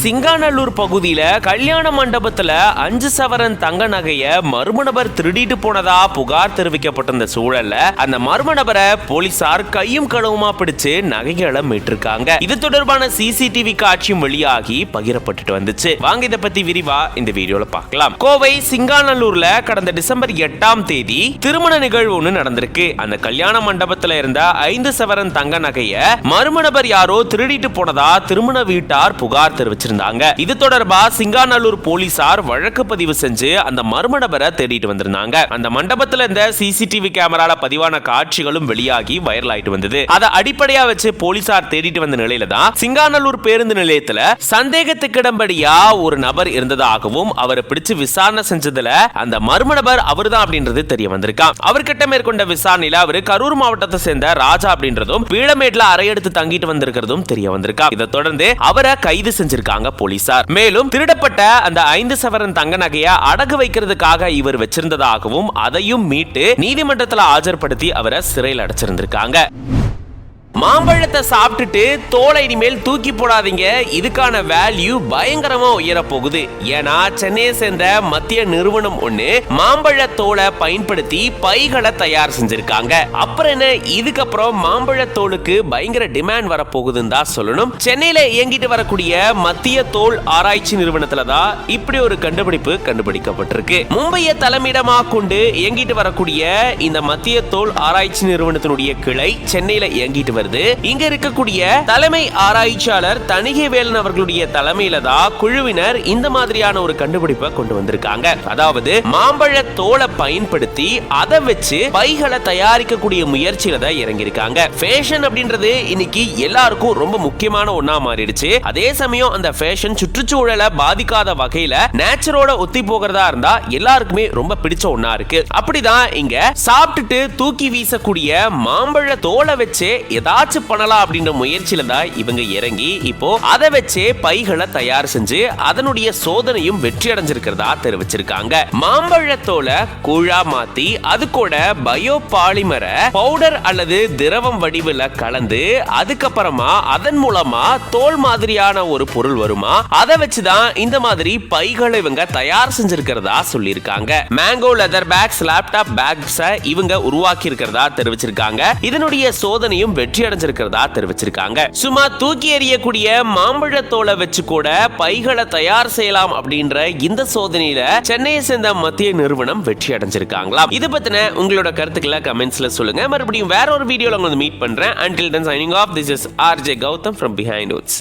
சிங்காநல்லூர் பகுதியில கல்யாண மண்டபத்துல 5 சவரன் தங்க நகைய மர்ம நபர் திருடிட்டு போனதா புகார் தெரிவிக்கப்பட்டிருந்த சூழல்ல அந்த மர்ம நபரை போலீசார் கையும் களவுமா பிடிச்சு நகைகளை மீட்டிருக்காங்க. இது தொடர்பான சிசிடிவி காட்சியும் வெளியாகி பகிரப்பட்டு வந்துச்சு. வாங்க இதை பத்தி விரிவா இந்த வீடியோல பார்க்கலாம். கோவை சிங்காநல்லூர்ல கடந்த டிசம்பர் 8ஆம் தேதி திருமண நிகழ்வு ஒண்ணு நடந்திருக்கு. அந்த கல்யாண மண்டபத்துல இருந்த 5 சவரன் தங்க நகைய மர்ம நபர் யாரோ திருடிட்டு போனதா திருமண வீட்டார் புகார் தெரிவிச்சிருந்தாங்க. இது தொடர்பா சிங்காநல்லூர் போலீசார் வழக்கு பதிவு செஞ்சு அந்த மர்ம நபரை தேடிட்டு வந்திருந்தாங்க. அந்த மண்டபத்துல இருந்த சிசிடிவி கேமரால பதிவான காட்சிகளும் வெளியாகி வைரல் ஆயிட்டு வந்தது. அதை அடிப்படையா வச்சு போலீசார் தேடிட்டு வந்த நிலையில தான் சிங்காநல்லூர் பேருந்து நிலையத்துல சந்தேகத்துக்கிடம்படியா ஒரு நபர் இருந்ததாகவும் அவரை பிடிச்சு விசாரணை செஞ்சதுல அந்த மர்ம நபர் அவர்தான் அப்படின்றது தெரிய வந்திருக்கான். அவர்கிட்ட மேற்கொண்ட விசாரணையில அவரு கரூர் மாவட்டத்தை சேர்ந்த ராஜா அப்படின்றதும் பீளமேட்ல அறையெடுத்து தங்கிட்டு வந்திருக்கிறதும் தெரிய வந்திருக்கா. இதை தொடர்ந்து அவரை கைது செஞ்சிருக்காங்க போலீசார். மேலும் திருடப்பட்ட அந்த 5 சவரன் தங்க நகையை அடகு வைக்கிறதுக்காக இவர் வச்சிருந்ததாகவும் அதையும் மீட்டு நீதிமன்றத்தில் ஆஜர்படுத்தி அவரை சிறையில் அடைச்சிருந்திருக்காங்க. மாம்பழத்தை சாப்பிட்டுட்டு தோலை இனிமேல் தூக்கி போடாதீங்க, இதுக்கான வேல்யூ பயங்கரமா உயர போகுது. ஏன்னா சென்னையை சேர்ந்த மத்திய நிறுவனம் ஒண்ணு மாம்பழ தோலை பயன்படுத்தி பைகளை தயார் செஞ்சிருக்காங்க. அப்புறம் என்ன, இதுக்கப்புறம் மாம்பழ தோலுக்கு பயங்கர டிமாண்ட் வர போகுதுன்னு தான் சொல்லணும். சென்னையில இயங்கிட்டு வரக்கூடிய மத்திய தோல் ஆராய்ச்சி நிறுவனத்துல தான் இப்படி ஒரு கண்டுபிடிப்பு கண்டுபிடிக்கப்பட்டிருக்கு. மும்பையை தலைமையிடமா கொண்டு இயங்கிட்டு வரக்கூடிய இந்த மத்திய தோல் ஆராய்ச்சி நிறுவனத்தினுடைய கிளை சென்னையில இயங்கிட்டு வருது. இங்க இருக்கக்கூடிய தலைமை ஆராய்ச்சியாளர் தணிகைவேலன் அவர்களுடைய தலைமையில தான் குழுவினர் இந்த மாதிரியான ஒரு கண்டுபிடிப்பை கொண்டு வந்திருக்காங்க. அதாவது மாம்பழ தோலை பயன்படுத்தி அதை வச்சு பைகளை தயாரிக்கக்கூடிய முயற்சியில தான் இறங்கியிருக்காங்க. ஃபேஷன் அப்படின்றது இன்னைக்கு எல்லாருக்கும் ரொம்ப முக்கியமான ஒண்ணா மாறிடுச்சு. அதே சமயம் அந்த ஃபேஷன் சுற்றுச்சூழலை பாதிக்காத வகையில நேச்சரோட ஒத்தி போகிறதா இருந்தா எல்லாருக்குமே ரொம்ப பிடிச்ச ஒண்ணா இருக்கு. அப்படிதான் இங்க சாப்பிட்டுட்டு தூக்கி வீசக்கூடிய மாம்பழ தோலை வச்சு ஏதாச்சும் பண்ணலாம் அப்படின்ற முயற்சியில தான் இவங்க இறங்கி இப்போ அதை வச்சே பைகளை தயார் செஞ்சு அதனுடைய சோதனையும் வெற்றி அடைஞ்சிருக்கிறதா தெரிவிச்சிருக்காங்க. மாம்பழத்தோலை கூழா மாத்தி அது கூட பயோ பாலிமரை பவுடர் அல்லது திரவம் வடிவில் கலந்து அதுக்கப்புறமா அதன் மூலமா தோல் மாதிரியான ஒரு பொருள் வருமா, அதை வச்சுதான் இந்த மாதிரி பைகளை இவங்க தயார் செஞ்சிருக்கிறதா சொல்லியிருக்காங்க. Mango leather bags, laptop bags இவங்க உருவாக்கி இருக்கிறதா தெரிவிச்சிருக்காங்க. இதனுடைய சோதனையும் வெற்றி அடைஞ்சிருக்கிறதா தெரிவிச்சிருக்காங்க. சும்மா தூக்கி எறியக்கூடிய மாம்பழத்தோலை வச்சு கூட பைகளை தயார் செய்யலாம் அப்படின்ற இந்த சோதனையில சென்னையை சேர்ந்த மத்திய நிறுவனம் வெற்றி அடைஞ்சிருக்காங்களா. இது பத்தின உங்களோட கருத்துக்களை கமெண்ட்ஸ்ல சொல்லுங்க. மறுபடியும் வேற ஒரு வீடியோல உங்களை மீட் பண்றேன். Until then, signing off. This is RJ Gautam from Behind Woods.